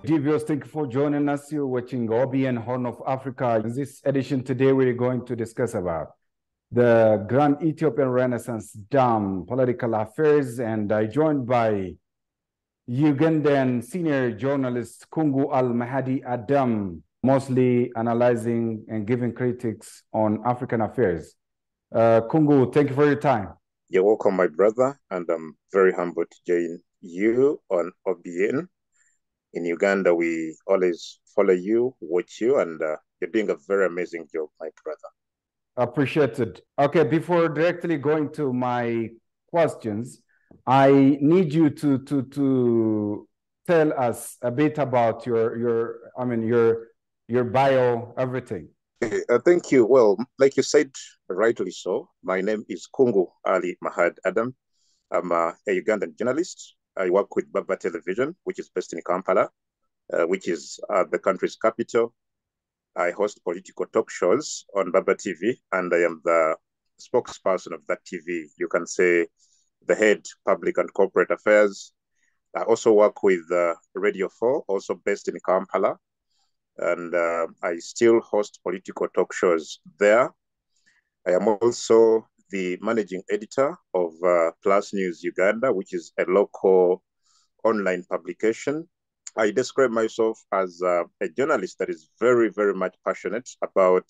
Viewers, thank you for joining us. You're watching OBN Horn of Africa. In this edition today, we're going to discuss about the Grand Ethiopian Renaissance Dam, political affairs, and I joined by Ugandan senior journalist Kungu Al-Mahadi Adam, mostly analyzing and giving critics on African affairs. Kungu, thank you for your time. You're welcome, my brother, and I'm very humbled to join you on OBN. In Uganda, we always follow you, watch you, and you're doing a very amazing job, my brother. Appreciated. Okay, before directly going to my questions, I need you to tell us a bit about your bio, everything. Thank you. Well, like you said, rightly so. My name is Kungu Ali Mahad Adam. I'm a Ugandan journalist. I work with Baba Television, which is based in Kampala, which is the country's capital. I host political talk shows on Baba TV, and I am the spokesperson of that TV. You can say the head public and corporate affairs. I also work with Radio 4, also based in Kampala, and I still host political talk shows there. I am also the managing editor of Plus News Uganda, which is a local online publication. I describe myself as a journalist that is very, very much passionate about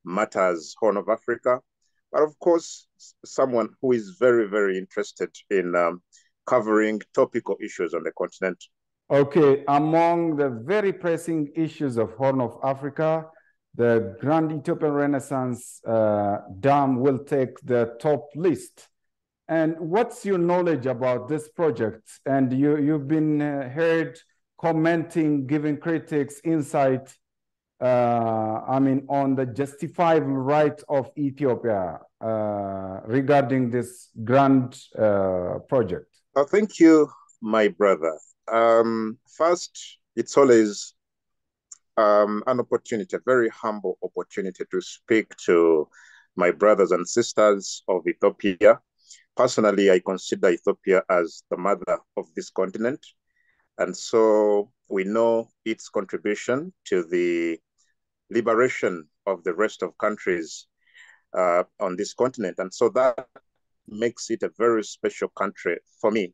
matters Horn of Africa, but of course, someone who is very, very interested in covering topical issues on the continent. Okay, among the very pressing issues of Horn of Africa, the Grand Ethiopian Renaissance Dam will take the top list. And what's your knowledge about this project? And you've been heard commenting, giving critics insight, on the justifiable right of Ethiopia regarding this grand project. Thank you, my brother. First, it's always an opportunity, a very humble opportunity to speak to my brothers and sisters of Ethiopia. Personally, I consider Ethiopia as the mother of this continent. And so we know its contribution to the liberation of the rest of countries on this continent. And so that makes it a very special country for me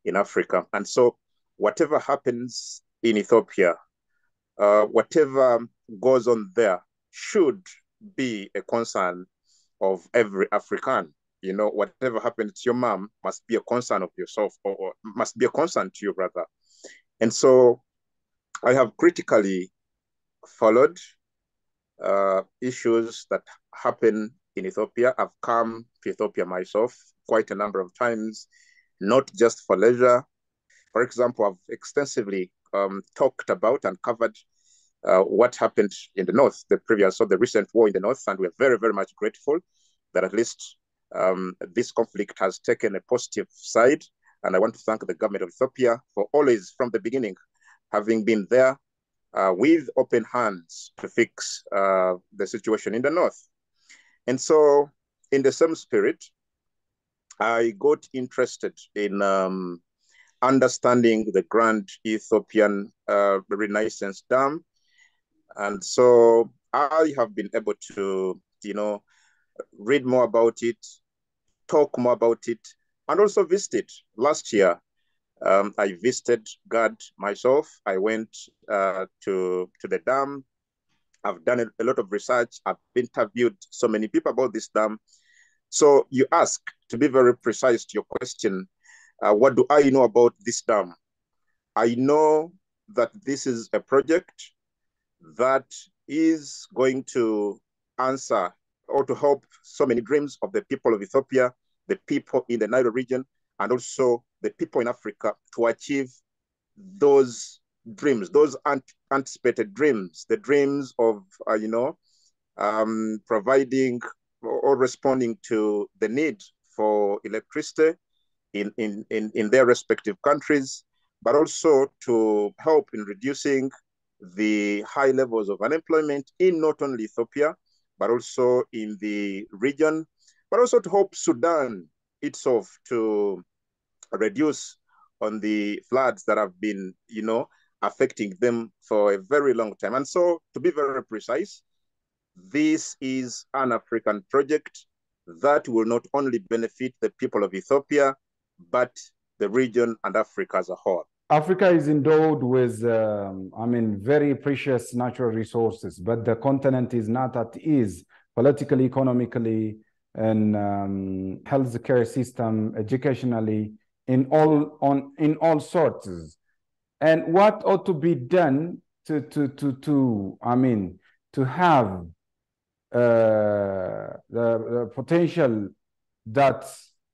in Africa. And so whatever happens in Ethiopia, whatever goes on there should be a concern of every African. You know, whatever happened to your mom must be a concern of yourself, or must be a concern to your brother. And so I have critically followed issues that happen in Ethiopia. I've come to Ethiopia myself quite a number of times, not just for leisure. For example, I've extensively talked about and covered what happened in the north, the recent war in the north, and we're very, very much grateful that at least this conflict has taken a positive side. And I want to thank the government of Ethiopia for always, from the beginning, having been there with open hands to fix the situation in the north. And so, in the same spirit, I got interested in understanding the Grand Ethiopian Renaissance Dam. And so I have been able to, read more about it, talk more about it, and also visit it. Last year, I visited Gerd myself. I went to the dam. I've done a lot of research. I've interviewed so many people about this dam. So you ask, to be very precise to your question, what do I know about this dam? I know that this is a project that is going to answer or to help so many dreams of the people of Ethiopia, the people in the Nile region, and also the people in Africa to achieve those dreams, those anticipated dreams, the dreams of, providing or responding to the need for electricity in their respective countries, but also to help in reducing the high levels of unemployment in not only Ethiopia, but also in the region, but also to help Sudan itself to reduce on the floods that have been, affecting them for a very long time. And so, to be very precise, this is an African project that will not only benefit the people of Ethiopia, but the region and Africa as a whole. Africa is endowed with, very precious natural resources, but the continent is not at ease politically, economically, and healthcare system, educationally, in all sorts. And what ought to be done to have the potential that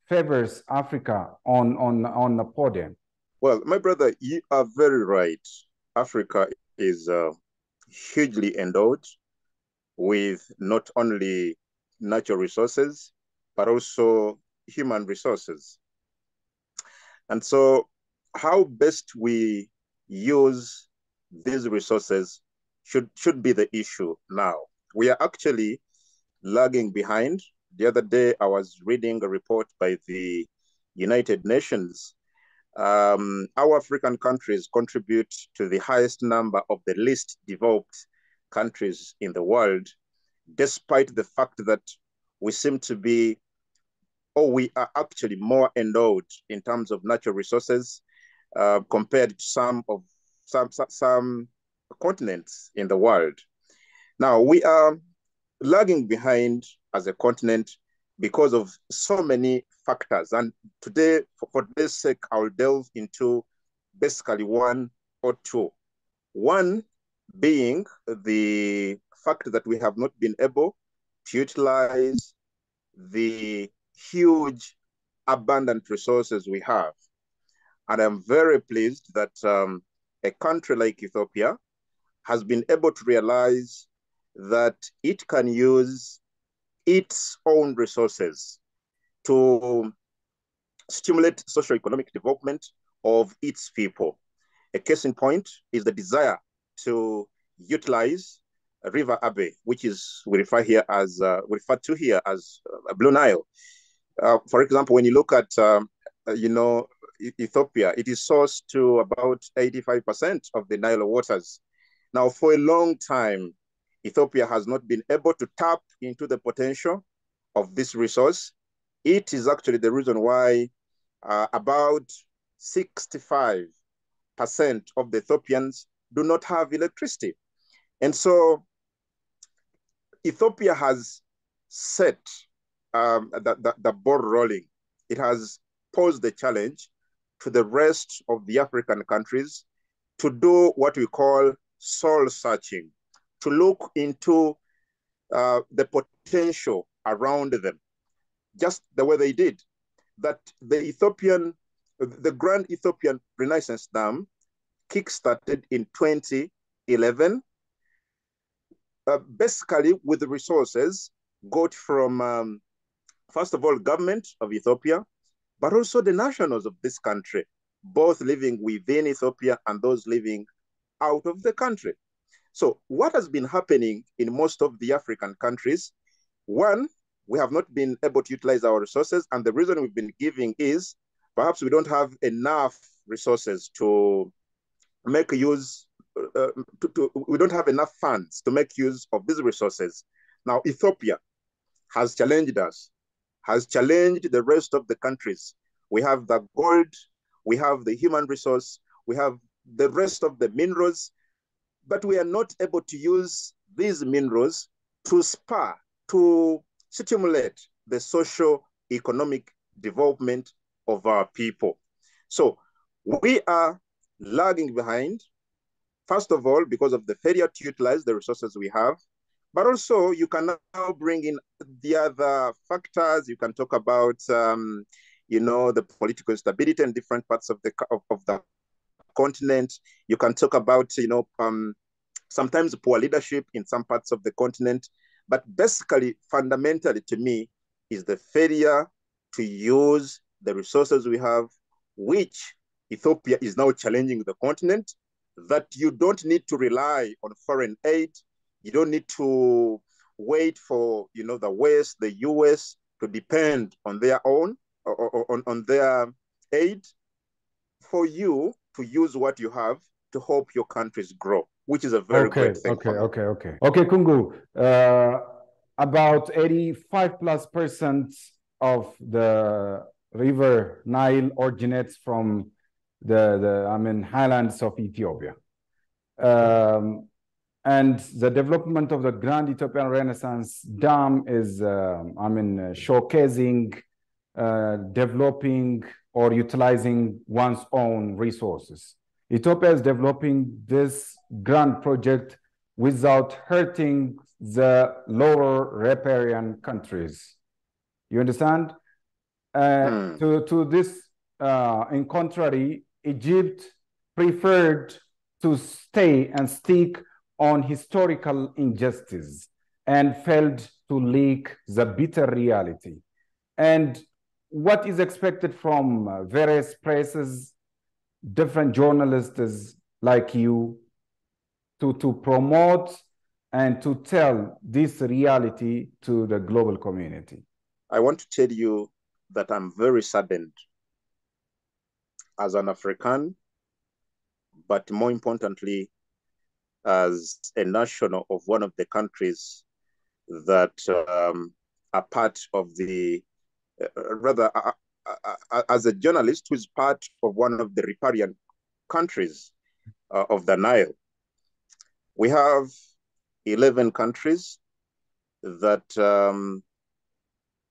favors Africa on the podium? Well, my brother, you are very right. Africa is hugely endowed with not only natural resources, but also human resources. And so how best we use these resources should be the issue now. We are actually lagging behind. The other day, I was reading a report by the United Nations. Our African countries contribute to the highest number of the least developed countries in the world, despite the fact that we seem to be, or we are actually more endowed in terms of natural resources compared to some continents in the world. Now, we are lagging behind as a continent because of so many factors. And today, for this sake, I'll delve into basically one or two. One being the fact that we have not been able to utilize the huge abundant resources we have. And I'm very pleased that a country like Ethiopia has been able to realize that it can use its own resources to stimulate socio-economic development of its people. A case in point is the desire to utilize River Abe, which is we refer to here as Blue Nile. For example, when you look at Ethiopia, it is sourced to about 85% of the Nile waters. Now, for a long time, Ethiopia has not been able to tap into the potential of this resource. It is actually the reason why about 65% of the Ethiopians do not have electricity. And so Ethiopia has set the ball rolling. It has posed the challenge to the rest of the African countries to do what we call soul searching, to look into the potential around them, just the way they did. That the Grand Ethiopian Renaissance Dam kickstarted in 2011, basically with the resources got from, first of all, government of Ethiopia, but also the nationals of this country, both living within Ethiopia and those living out of the country. So what has been happening in most of the African countries, one, we have not been able to utilize our resources, and the reason we've been giving is perhaps we don't have enough resources to make use, we don't have enough funds to make use of these resources. Now, Ethiopia has challenged us, has challenged the rest of the countries. We have the gold, we have the human resource, we have the rest of the minerals, but we are not able to use these minerals to stimulate the socio-economic development of our people. So we are lagging behind, first of all, because of the failure to utilize the resources we have, but also you can now bring in the other factors. You can talk about, the political instability in different parts of the continent. You can talk about, sometimes poor leadership in some parts of the continent. But basically, fundamentally to me, is the failure to use the resources we have, which Ethiopia is now challenging the continent, that you don't need to rely on foreign aid. You don't need to wait for, the West, the US, to depend on their own, or on their aid. For you to use what you have, to help your countries grow, which is a very great thing. Okay, Kungu. About 85+% of the river Nile originates from the highlands of Ethiopia. And the development of the Grand Ethiopian Renaissance Dam is, showcasing, developing or utilizing one's own resources. Ethiopia is developing this grand project without hurting the lower riparian countries. You understand? To this, in contrary, Egypt preferred to stay and stick on historical injustice and failed to leak the bitter reality. And what is expected from various presses, different journalists like you, to promote and to tell this reality to the global community? I want to tell you that I'm very saddened as an African, but more importantly, as a national of one of the countries that are part of the, as a journalist who is part of one of the riparian countries of the Nile. We have 11 countries that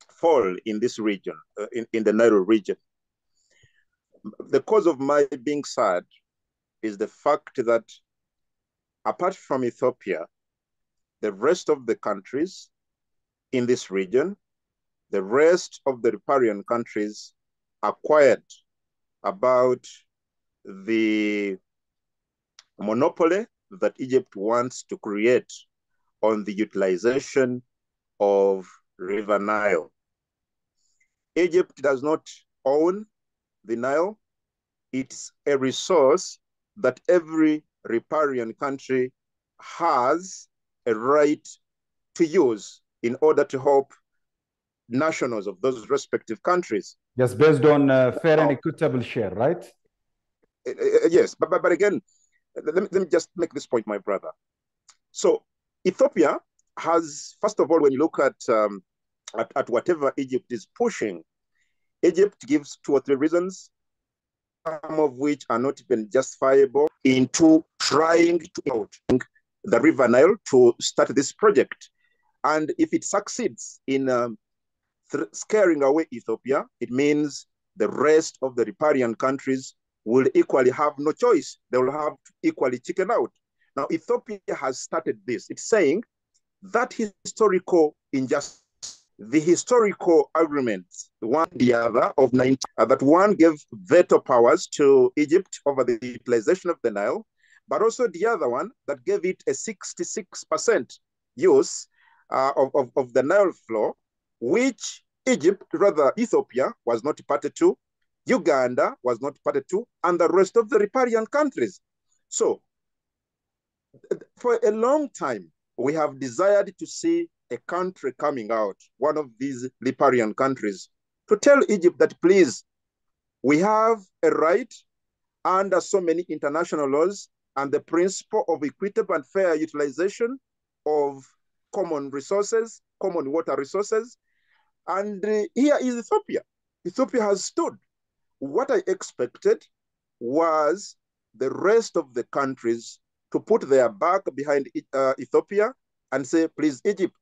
fall in this region, in the Nile region. The cause of my being sad is the fact that apart from Ethiopia, the rest of the countries in this region, the rest of the riparian countries are quiet about the monopoly that Egypt wants to create on the utilization of River Nile. Egypt does not own the Nile. It's a resource that every riparian country has a right to use in order to help nationals of those respective countries. Just based on fair and equitable share, right? Yes, but again, let me just make this point, my brother. So Ethiopia has, first of all, when you look at whatever Egypt is pushing, Egypt gives 2 or 3 reasons, some of which are not even justifiable, into trying to out the River Nile to start this project. And if it succeeds in scaring away Ethiopia, it means the rest of the riparian countries will equally have no choice. They will have to equally chicken out. Now, Ethiopia has started this. It's saying that historical injustice, the historical agreements, one the other of 19, that one gave veto powers to Egypt over the utilization of the Nile, but also the other one that gave it a 66% use of the Nile flow, which Ethiopia was not party to, Uganda was not party to, and the rest of the riparian countries. So for a long time, we have desired to see a country coming out, one of these riparian countries, to tell Egypt that, please, we have a right under so many international laws and the principle of equitable and fair utilization of common resources, common water resources. And here is Ethiopia. Ethiopia has stood. What I expected was the rest of the countries to put their back behind Ethiopia and say, please, Egypt,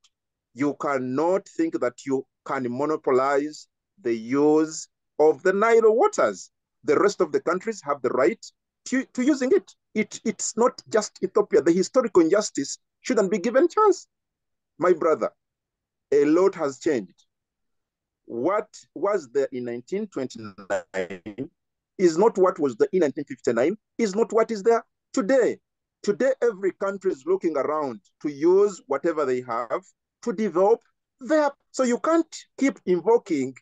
you cannot think that you can monopolize the use of the Nile waters. The rest of the countries have the right to using it. It's not just Ethiopia. The historical injustice shouldn't be given chance. My brother, a lot has changed. What was there in 1929 is not what was there in 1959, is not what is there today. Today, every country is looking around to use whatever they have to develop their. So you can't keep invoking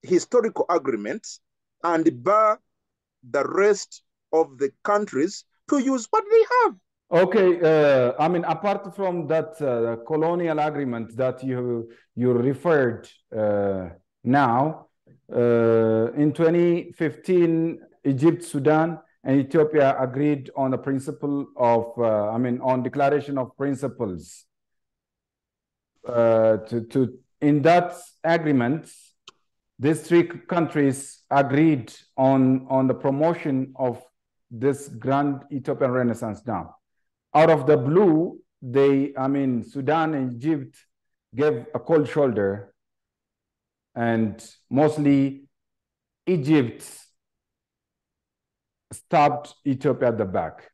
historical agreements and bar the rest of the countries to use what they have. Okay, apart from that colonial agreement that you referred now, in 2015, Egypt, Sudan, and Ethiopia agreed on the principle of, on declaration of principles. In that agreement, these three countries agreed on the promotion of this Grand Ethiopian Renaissance Dam. Out of the blue, Sudan and Egypt gave a cold shoulder, and mostly Egypt stabbed Ethiopia at the back.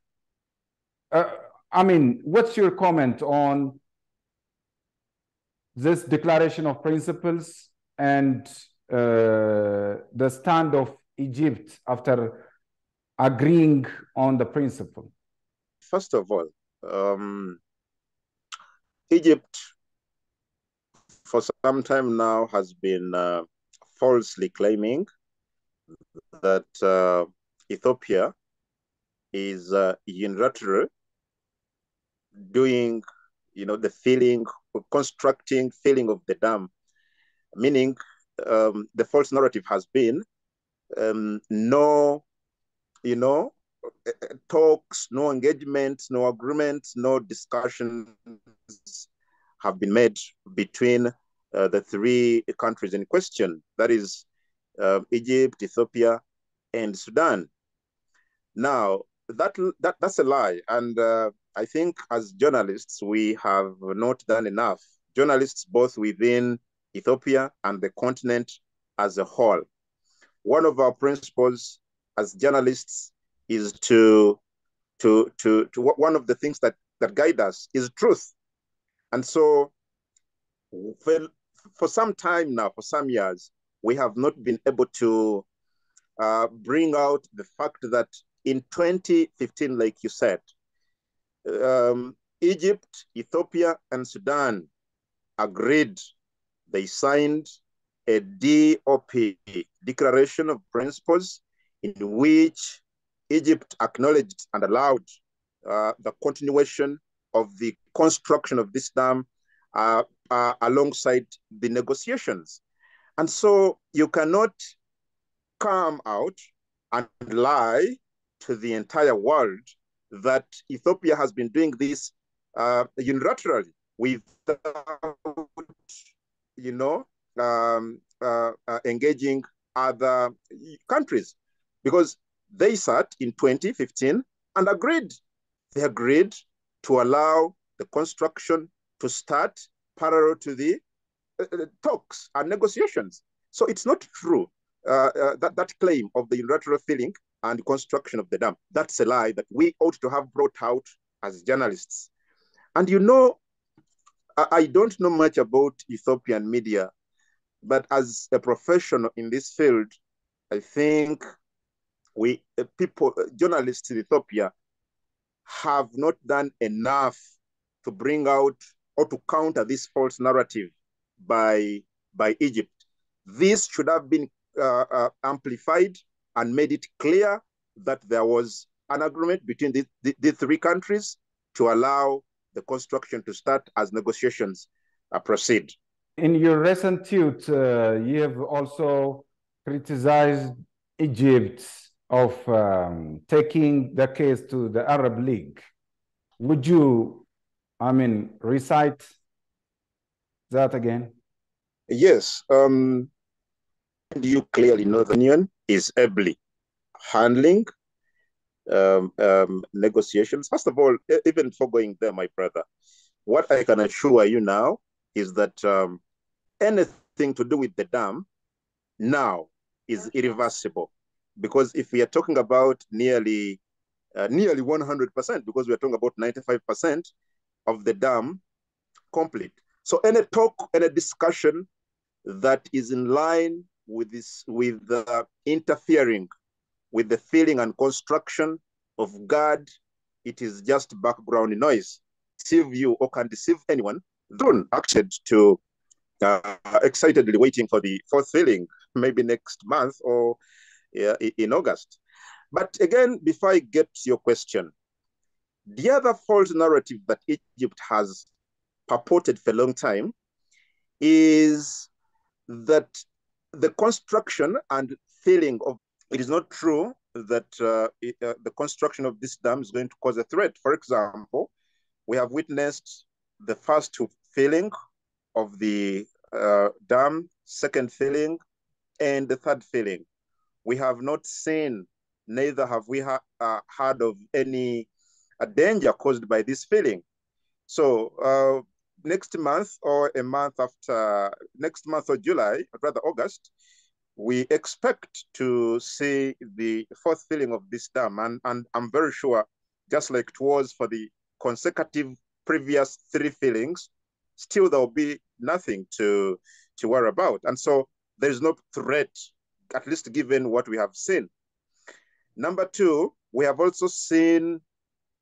What's your comment on this declaration of principles and the stand of Egypt after agreeing on the principle? First of all, Egypt for some time now has been falsely claiming that Ethiopia is unilaterally doing, the constructing filling of the dam, meaning the false narrative has been no, talks, no engagement, no agreement, no discussions have been made between the three countries in question, that is Egypt, Ethiopia, and Sudan. Now, that's a lie. And I think as journalists, we have not done enough. Journalists, both within Ethiopia and the continent as a whole. One of our principles as journalists is one of the things that guide us is truth. And so for some time now, for some years, we have not been able to bring out the fact that in 2015, like you said, Egypt, Ethiopia, and Sudan agreed. They signed a DOP, Declaration of Principles, in which Egypt acknowledged and allowed the continuation of the construction of this dam alongside the negotiations. And so you cannot come out and lie to the entire world that Ethiopia has been doing this unilaterally without, engaging other countries, because they sat in 2015 and agreed. They agreed to allow the construction to start parallel to the talks and negotiations. So it's not true that claim of the unilateral filling and construction of the dam. That's a lie that we ought to have brought out as journalists. And I don't know much about Ethiopian media, but as a professional in this field, I think journalists in Ethiopia have not done enough to bring out or to counter this false narrative by Egypt. This should have been amplified and made it clear that there was an agreement between the three countries to allow the construction to start as negotiations proceed. In your recent tweet, you have also criticized Egypt of taking the case to the Arab League. Would you, recite that again? Yes. You clearly know the Union is ably handling negotiations. First of all, even before going there, my brother, what I can assure you now is that anything to do with the dam now is irreversible. Because if we are talking about nearly 100%, because we are talking about 95% of the dam complete. So any talk, any discussion that is in line with interfering with the filling and construction of Gerd, it is just background noise. Deceive you or can deceive anyone. Don't accept to excitedly waiting for the fourth filling, maybe next month or in August. But again, before I get to your question, the other false narrative that Egypt has purported for a long time is that the construction and filling of it is not true that the construction of this dam is going to cause a threat. For example, we have witnessed the first filling of the dam, second filling, and the third filling. We have not seen, neither have we heard of any danger caused by this filling. So next month or a month after, next month or July, or rather August, we expect to see the fourth filling of this dam. And I'm very sure, just like it was for the consecutive previous three fillings, still there will be nothing to worry about. And so there's no threat, at least given what we have seen. Number two, we have also seen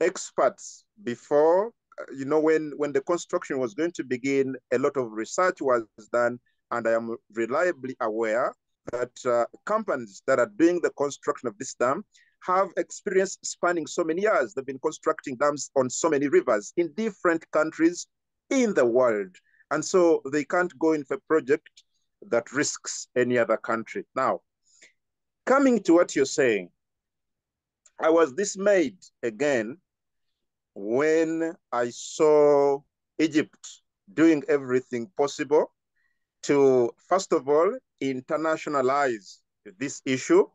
experts before, when the construction was going to begin, a lot of research was done, and I am reliably aware that companies that are doing the construction of this dam have experience spanning so many years. They've been constructing dams on so many rivers in different countries in the world. And so they can't go in for a project that risks any other country. Now, coming to what you're saying, I was dismayed again when I saw Egypt doing everything possible to, first of all, internationalize this issue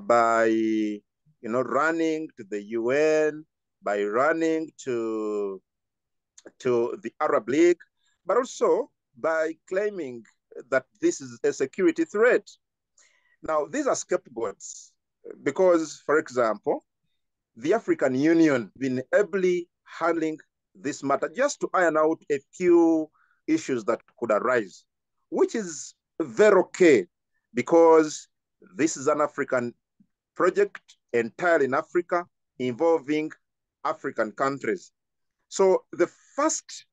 by running to the UN, by running to the Arab League, but also by claiming that this is a security threat. Now, these are scapegoats because, for example, the African Union been ably handling this matter just to iron out a few issues that could arise, which is very okay because this is an African project entirely in Africa involving African countries. So the first,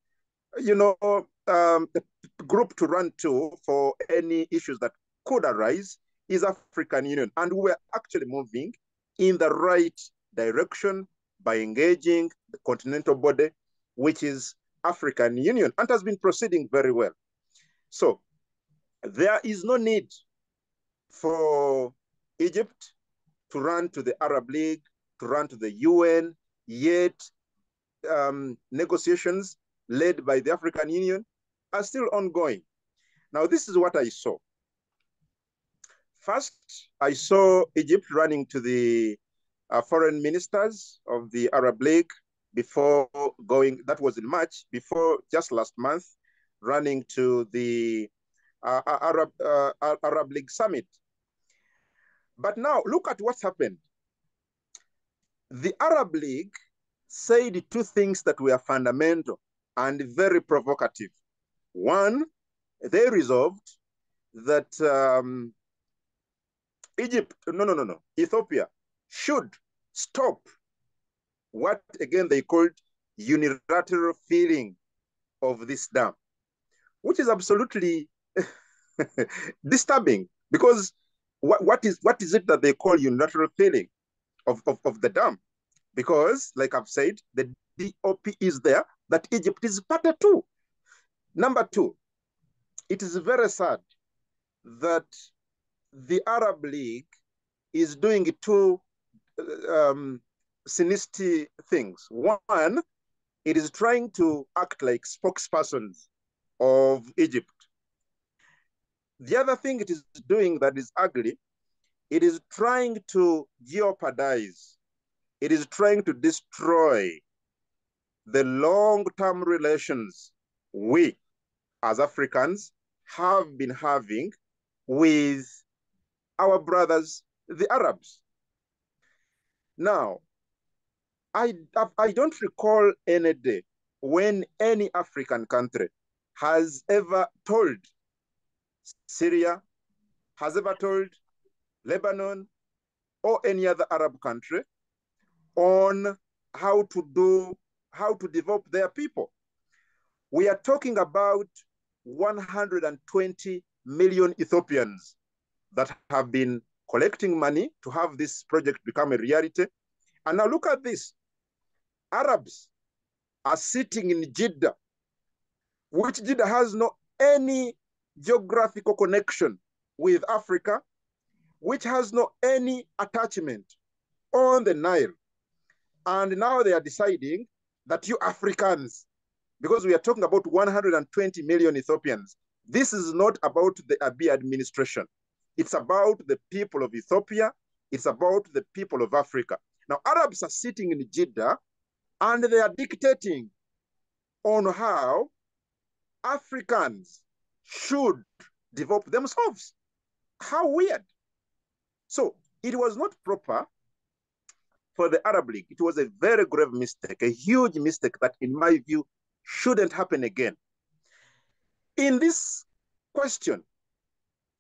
group to run to for any issues that could arise is African Union. And we're actually moving in the right direction by engaging the continental body, which is African Union, and has been proceeding very well. So there is no need for Egypt to run to the Arab League, to run to the UN, yet negotiations led by the African Union are still ongoing. Now, this is what I saw. First, I saw Egypt running to the foreign ministers of the Arab League before going, that was in March, before just last month, running to the Arab League summit. But now look at what's happened. The Arab League said two things that were fundamental and very provocative. One, they resolved that Ethiopia should stop what again they called unilateral filling of this dam, which is absolutely disturbing because what is it that they call unilateral filling of the dam? Because, like I've said, the DOP is there, that Egypt is part two. Number two, it is very sad that the Arab League is doing two sinister things. One, it is trying to act like spokespersons of Egypt. The other thing it is doing that is ugly, it is trying to jeopardize, it is trying to destroy the long-term relations we, as Africans, have been having with our brothers, the Arabs. Now, I don't recall any day when any African country has ever told Syria, has ever told Lebanon, or any other Arab country on how to develop their people. We are talking about 120 million Ethiopians that have been collecting money to have this project become a reality. And now look at this. Arabs are sitting in Jeddah, which Jeddah has no any geographical connection with Africa, which has no any attachment on the Nile. And now they are deciding that you Africans, because we are talking about 120 million Ethiopians, this is not about the Abiy administration. It's about the people of Ethiopia. It's about the people of Africa. Now, Arabs are sitting in Jeddah and they are dictating on how Africans should develop themselves. How weird. So it was not proper for the Arab League. It was a very grave mistake, a huge mistake that, in my view, shouldn't happen again. In this question,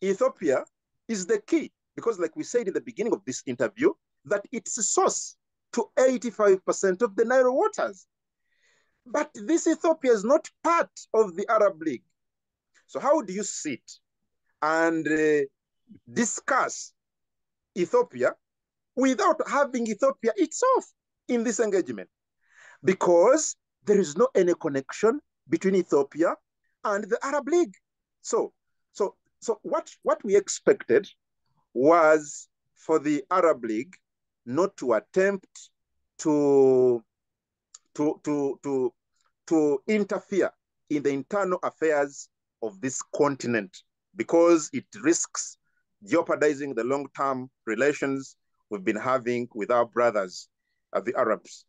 Ethiopia is the key because, like we said in the beginning of this interview, that it's a source to 85% of the Nile waters. But this Ethiopia is not part of the Arab League. So how do you sit and discuss Ethiopia without having Ethiopia itself in this engagement? Because there is no any connection between Ethiopia and the Arab League. So what we expected was for the Arab League not to attempt to interfere in the internal affairs of this continent because it risks jeopardizing the long-term relations we've been having with our brothers, the Arabs.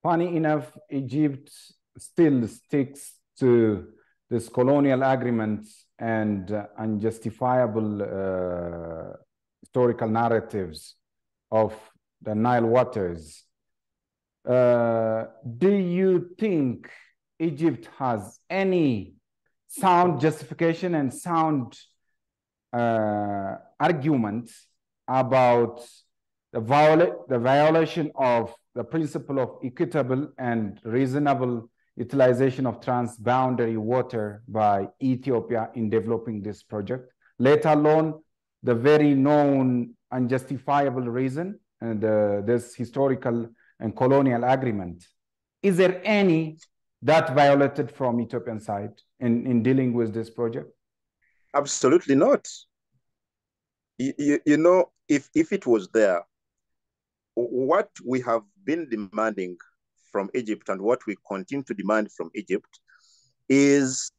Funny enough, Egypt still sticks to this colonial agreement and unjustifiable historical narratives of the Nile waters. Do you think Egypt has any sound justification and sound argument about the violation of the principle of equitable and reasonable utilization of transboundary water by Ethiopia in developing this project, let alone the very known unjustifiable reason and this historical and colonial agreement? Is there any that violated from Ethiopian side in dealing with this project? Absolutely not. You know, if it was there, what we have been demanding from Egypt and what we continue to demand from Egypt is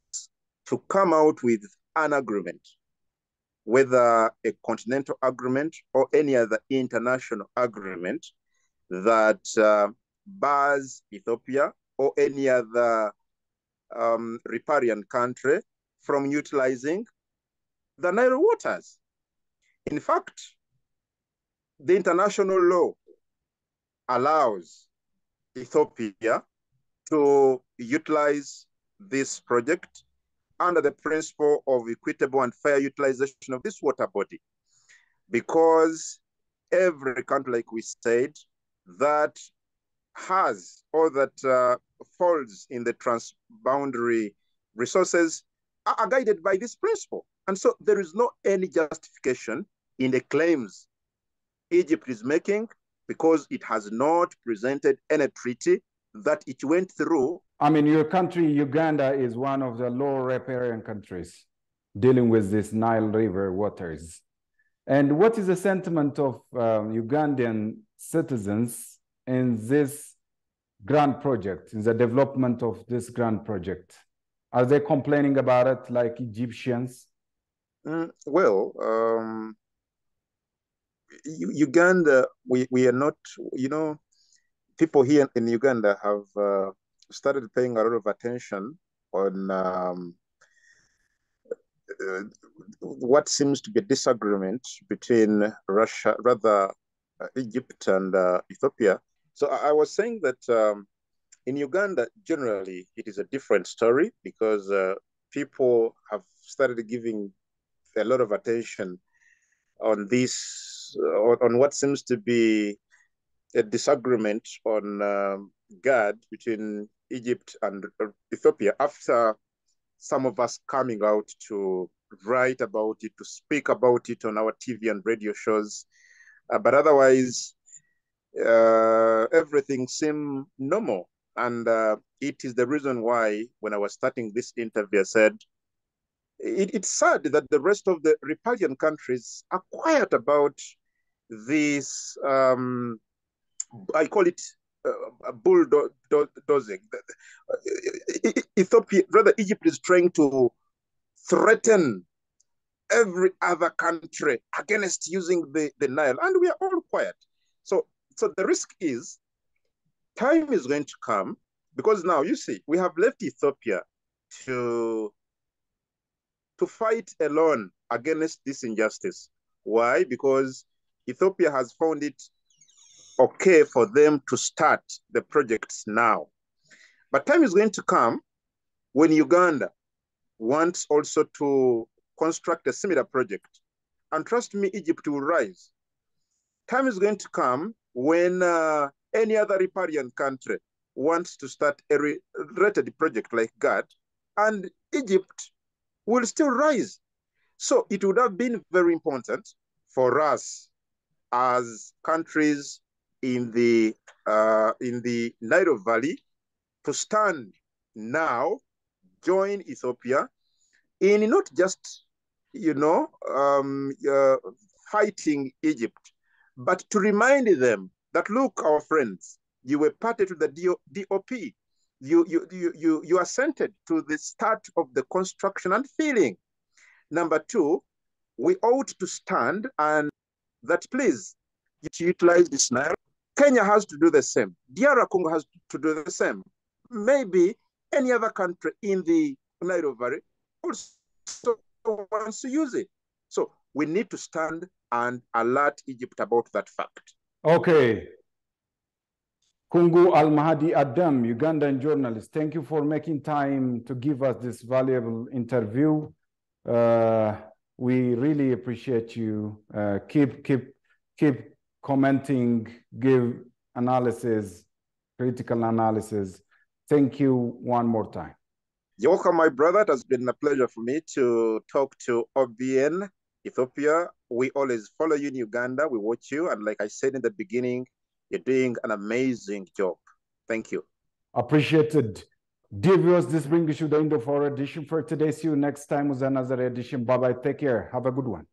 to come out with an agreement, whether a continental agreement or any other international agreement that bars Ethiopia or any other riparian country from utilizing the Nile waters. In fact, the international law allows Ethiopia to utilize this project under the principle of equitable and fair utilization of this water body, because every country, like we said, that has or that falls in the transboundary resources are guided by this principle. And so there is no any justification in the claims Egypt is making because it has not presented any treaty that it went through. I mean, your country, Uganda, is one of the low riparian countries dealing with this Nile River waters. And what is the sentiment of Ugandan citizens in this grand project, in the development of this grand project? Are they complaining about it like Egyptians? Uganda, we are not, you know, people here in Uganda have started paying a lot of attention on what seems to be a disagreement between Egypt and Ethiopia. So I was saying that in Uganda, generally, it is a different story because people have started giving a lot of attention on this, on what seems to be a disagreement on Gerd between Egypt and Ethiopia after some of us coming out to write about it, to speak about it on our TV and radio shows. But otherwise, everything seemed normal. And it is the reason why, when I was starting this interview, I said, it's sad that the rest of the riparian countries are quiet about this, I call it bulldozing. Ethiopia, rather Egypt is trying to threaten every other country against using the Nile, and we are all quiet. So the risk is time is going to come, because now you see, we have left Ethiopia to fight alone against this injustice. Why? Because Ethiopia has found it okay for them to start the projects now. But time is going to come when Uganda wants also to construct a similar project. And trust me, Egypt will rise. Time is going to come when any other riparian country wants to start a related project like Gerd, and Egypt will still rise. So it would have been very important for us as countries in the Nile Valley to stand now, join Ethiopia in not just, fighting Egypt, but to remind them that, look, our friends, you were party to the DOP. You assented to the start of the construction and filling. Number two, we ought to stand and that, please, to utilize this Nile. Kenya has to do the same. DR Congo has to do the same. Maybe any other country in the Nile Valley also wants to use it. So we need to stand and alert Egypt about that fact. Okay. Kungu Al-Mahdi Adam, Ugandan journalist, thank you for making time to give us this valuable interview. We really appreciate you. Keep commenting, give analysis, critical analysis. Thank you one more time. You're welcome, my brother. It has been a pleasure for me to talk to OBN, Ethiopia. We always follow you in Uganda. We watch you. And like I said in the beginning, you're doing an amazing job. Thank you. Appreciated. Dear viewers, this brings you to the end of our edition for today. See you next time with another edition. Bye-bye. Take care. Have a good one.